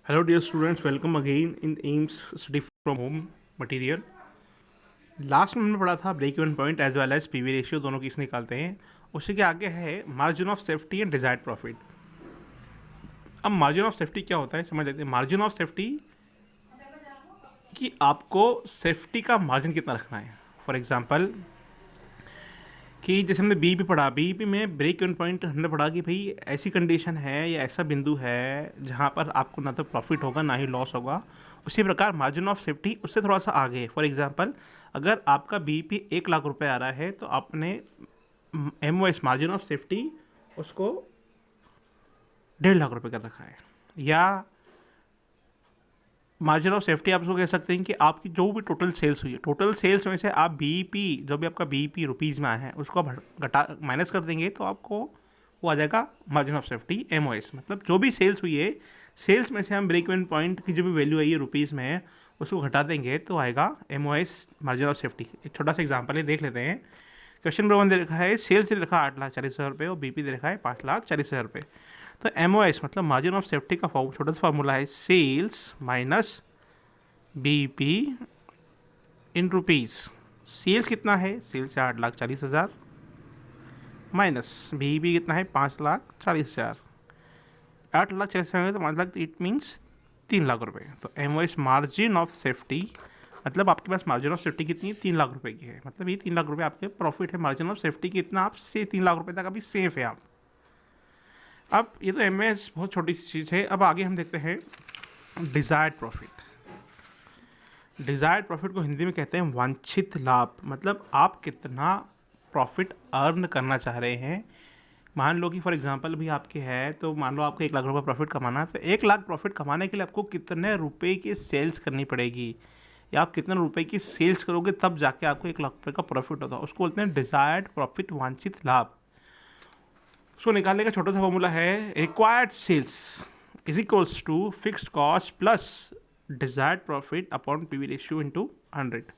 Hello dear students, welcome again in AIMS Study from Home material. Last में हमने पढ़ा था break even point as well as PV ratio दोनों किस निकालते हैं। उसी के आगे है margin of safety and desired profit. अब मार्जिन ऑफ सेफ्टी क्या होता है समझ लेते हैं। मार्जिन ऑफ सेफ्टी कि आपको सेफ्टी का मार्जिन कितना रखना है। फॉर एग्जांपल कि जैसे हमने बीईपी पढ़ा, बीईपी में ब्रेक इवन पॉइंट हमने पढ़ा कि भाई ऐसी कंडीशन है या ऐसा बिंदु है जहाँ पर आपको ना तो प्रॉफिट होगा ना ही लॉस होगा। उसी प्रकार मार्जिन ऑफ सेफ्टी उससे थोड़ा सा आगे है। फॉर एग्जांपल अगर आपका बीईपी 1 लाख रुपए आ रहा है तो आपने एमओएस मार्जिन ऑफ सेफ्टी उसको 1.5 लाख रुपए कर रखा है। या मार्जिन ऑफ सेफ्टी आप उसको कह सकते हैं कि आपकी जो भी टोटल सेल्स हुई है, टोटल सेल्स में से आप बीईपी जो भी आपका बीईपी रुपीज़ में आया है उसको आप घटा माइनस कर देंगे तो आपको वो आ जाएगा मार्जिन ऑफ सेफ्टी एमओएस। मतलब जो भी सेल्स हुई है, सेल्स में से हम ब्रेक इवन पॉइंट की जो भी वैल्यू आई है रुपीज़ में उसको घटा देंगे तो आएगा एमओएस मार्जिन ऑफ सेफ्टी। एक छोटा सा एग्जाम्पल है, देख लेते हैं। क्वेश्चन नंबर 1 दे रखा है सेल्स दे रखा 8,40,000 रुपये और बीपी दे रखा है 5,40,000 रुपये। तो एमओएस मतलब मार्जिन ऑफ सेफ्टी का छोटा सा फार्मूला है sales minus BP in rupees. Sales कितना है, सेल्स है 8,40,000 माइनस बीपी कितना है 5,40,000। 8,40,000 तो 5 लाख, इट मीन्स 3 लाख रुपये। तो एमओएस मार्जिन ऑफ सेफ्टी मतलब आपके पास मार्जिन ऑफ सेफ्टी कितनी है, 3 लाख रुपये की है। मतलब ये 3 लाख रुपये आपके प्रॉफिट है। मार्जिन ऑफ सेफ्टी कितना आप से 3 लाख रुपये तक अभी सेफ है आप। अब ये तो एमओएस बहुत छोटी सी चीज़ है। अब आगे हम देखते हैं डिज़ायर्ड प्रॉफिट। डिज़ायर्ड प्रॉफिट को हिंदी में कहते हैं वांछित लाभ। मतलब आप कितना प्रॉफिट अर्न करना चाह रहे हैं। मान लो कि फॉर एग्जांपल भी आपके है तो मान लो आपको 1 लाख रुपये प्रॉफिट कमाना है, तो 1 लाख प्रॉफिट कमाने के लिए आपको कितने रुपए की सेल्स करनी पड़ेगी या आप कितने रुपए की सेल्स करोगे तब जाके आपको 1 लाख रुपये का प्रॉफिट होता है। उसको बोलते हैं डिज़ायर्ड प्रॉफिट, वांछित लाभ। उसको निकालने का छोटा सा फॉर्मूला है required sales is equals to fixed cost plus desired profit upon PV ratio into 100।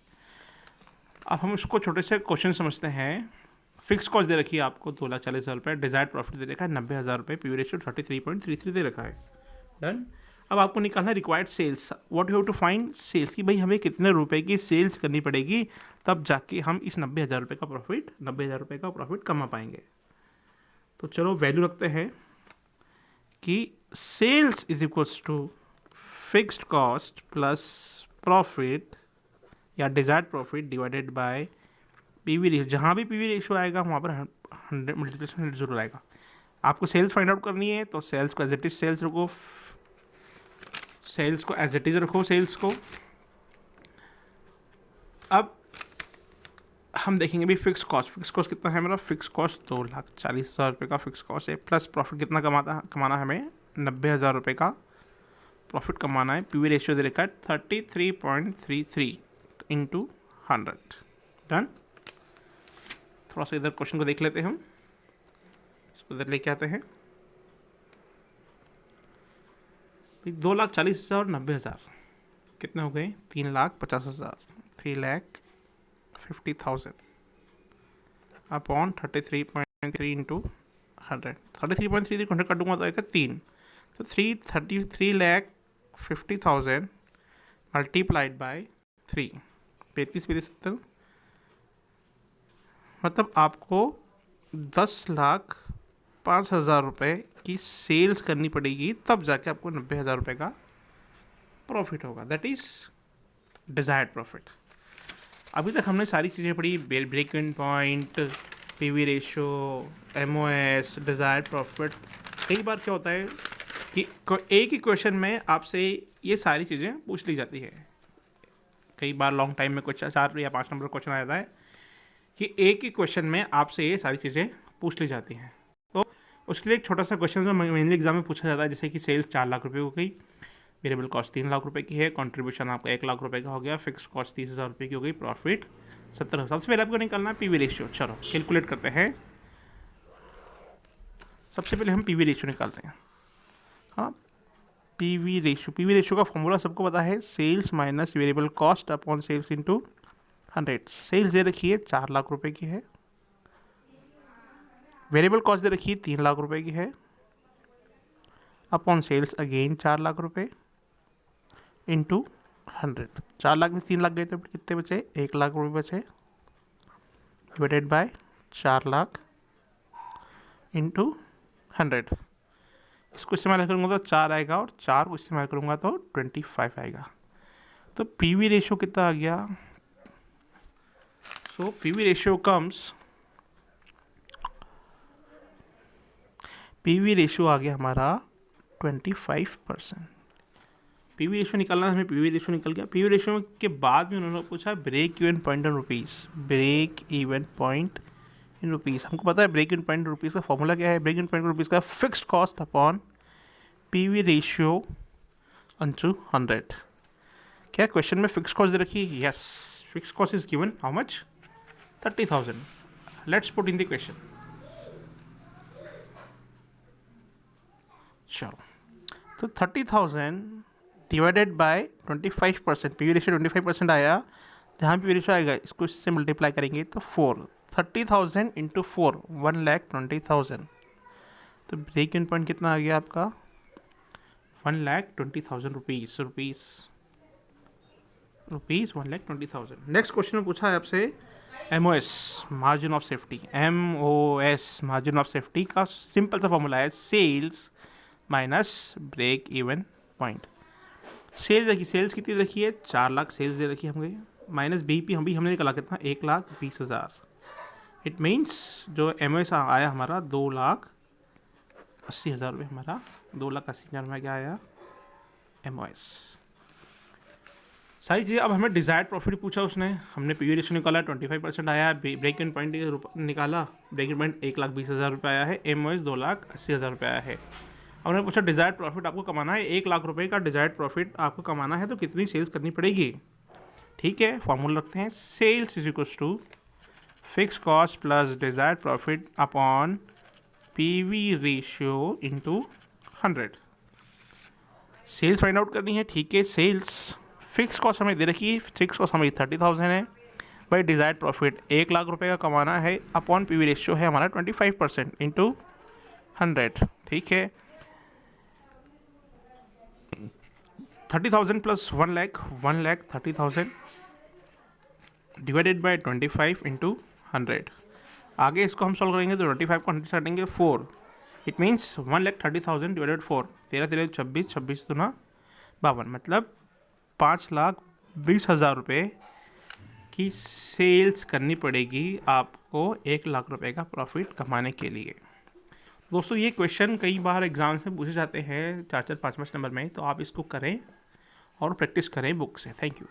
अब हम इसको छोटे से क्वेश्चन समझते हैं। फिक्स कॉस्ट दे रखी है आपको 2,40,000 रुपये, डिजायर्ड प्रॉफिट दे रखा है 90,000 रुपये, पीवी रेशियो 33.33 दे रखा है। डन। अब आपको निकालना है required sales. What you have to find sales कि भाई हमें कितने रुपए की सेल्स करनी पड़ेगी तब जाके हम इस 90,000 रुपये का प्रॉफिट कमा पाएंगे। तो चलो वैल्यू रखते हैं कि sales is equals to fixed cost plus profit या desired profit divided by PV ratio. जहाँ भी पीवी रेशियो आएगा वहाँ पर 100 मल्टीप्लिकेशन जरूर आएगा। आपको सेल्स फाइंड आउट करनी है तो सेल्स को एज इट इज सेल्स रखो, सेल्स को एज इट इज रखो सेल्स को। अब हम देखेंगे भी फिक्स कॉस्ट कितना है मेरा। फिक्स कॉस्ट 2,40,000 रुपये का फिक्स कॉस्ट है, प्लस प्रॉफिट कितना कमाना है हमें 90,000 रुपये का प्रॉफिट कमाना है। पीवी रेशियो दे रखा है 33.33 इंटू 100। डन। थोड़ा सा इधर क्वेश्चन को देख लेते हैं हम, इसको इधर लेके आते हैं। 2,40,000 और 90,000 कितने हो गए 3,50,000। 3,50,000 अपॉन 33.3 इंटू 100। 33.3 100 काटूंगा तो आएगा 3। तो 3,50,000 मल्टीप्लाइड बाय 3, 35 मतलब आपको 10,05,000 रुपये की सेल्स करनी पड़ेगी तब जाके आपको 90,000 रुपये का प्रॉफिट होगा। That is desired profit. अभी तक हमने सारी चीज़ें पढ़ी, break even point, PV ratio, MOS, desired profit. कई बार क्या होता है कि एक ही क्वेश्चन में आपसे ये सारी चीज़ें पूछ ली जाती है। कई बार लॉन्ग टाइम में कुछ 4 या 5 नंबर क्वेश्चन आ जाता है कि एक ही क्वेश्चन में आपसे ये सारी चीज़ें पूछ ली जाती हैं। तो उसके लिए एक छोटा सा क्वेश्चन जो मेनली एग्जाम में पूछा जाता है, जैसे कि सेल्स 4 लाख रुपये हो गई, वेरिएबल कॉस्ट 3 लाख रुपये की है, कंट्रीब्यूशन आपका 1 लाख रुपये का हो गया, फिक्स कॉस्ट 30,000 रुपये की हो गई, प्रॉफिट 70,000। सबसे पहले आपको निकालना है पीवी रेशियो। चलो कैलकुलेट करते हैं। सबसे पहले हम पीवी रेशियो निकालते हैं। हाँ, पीवी रेशियो का फॉर्मूला सबको पता है, sales minus variable cost upon sales into 100। Sales दे रखी है 4 लाख रुपए की है, वेरिएबल कॉस्ट दे रखी है 3 लाख रुपए की है, अपॉन सेल्स अगेन 4 लाख रुपए इंटू 100। 4 लाख में 3 लाख गए तो कितने बचे? 1 लाख रुपये बचे, डिवाइडेड बाय 4 लाख इंटू 100। इसको इस्तेमाल करूँगा तो 4 आएगा, और 4 को इस्तेमाल करूँगा तो 25 आएगा। तो पीवी रेशियो कितना आ गया? So PV ratio comes, PV ratio आ गया हमारा 25%। पीवी रेशियो निकालना, हमें पीवी रेशियो निकल गया। पीवी रेशियो के बाद में उन्होंने पूछा break even point in rupees. Break even point in rupees, हमको पता है break even point in rupees का फॉर्मूला क्या है? Break even point in rupees का fixed cost upon PV ratio into 100। क्या क्वेश्चन में फिक्स्ड कॉस्ट दे रखी है? Yes, fixed cost is given how much? 30,000। Let's put in the question. चलो, तो 30,000 divided by 25%, P V ratio 25% आया। जहाँ पी वी रेशियो आएगा इसको इससे मल्टीप्लाई करेंगे तो 4। 30,000 इंटू 4, 1,20,000। तो ब्रेक इवन पॉइंट कितना आ गया आपका? 1,20,000 रुपीज़। 1,20,000। नेक्स्ट क्वेश्चन में पूछा है आपसे MOS, margin of safety. MOS, margin of safety का सिंपल सा फॉर्मूला है sales minus break even point. Sales कितनी रखी है? 4 लाख सेल्स दे रखी है हमने, माइनस बीपी हमने निकाला कितना? 1,20,000। इट मीन्स जो MOS आया हमारा 2,80,000 रुपये। हमारा 2,80,000 में क्या आया? MOS। सारी चीज़ें। अब हमें डिज़ायर्ड प्रॉफिट पूछा उसने, हमने पीवी रेशियो निकाला, 25% आया। ब्रेक इवन पॉइंट निकाला, ब्रेक इवन पॉइंट 1,20,000 रुपये आया है। MOS 2,80,000 रुपये आया है। अब उन्होंने पूछा डिज़ायर्ड प्रॉफिट आपको कमाना है, 1 लाख रुपये का डिज़ायर्ड प्रॉफिट आपको कमाना है, तो कितनी सेल्स करनी पड़ेगी? ठीक है, फॉर्मूला रखते हैं। Sales is equals to fix cost plus desired profit upon PV ratio into 100। Sales find out करनी है। ठीक है, सेल्स फिक्स कॉस्ट हमें दे रखी है, फिक्स कॉस्ट हमारी 30,000 है। भाई डिज़ायर्ड प्रॉफिट 1 लाख रुपये का कमाना है, अपॉन पीवी रेशियो है हमारा 25% इंटू 100। ठीक है, 30,000 plus 1 lakh, 1,30,000 divided by 25 into 100। आगे इसको हम सॉल्व करेंगे तो 25 को 100 से हटेंगे 4। इट मीन्स 1,30,000 डिवाइडेड 4, 13 26, 26 दूना 52, मतलब 5,20,000 रुपये की सेल्स करनी पड़ेगी आपको 1 लाख रुपए का प्रॉफिट कमाने के लिए। दोस्तों ये क्वेश्चन कई बार एग्जाम्स में पूछे जाते हैं 4-4, 5-5 नंबर में, तो आप इसको करें और प्रैक्टिस करें बुक से। Thank you.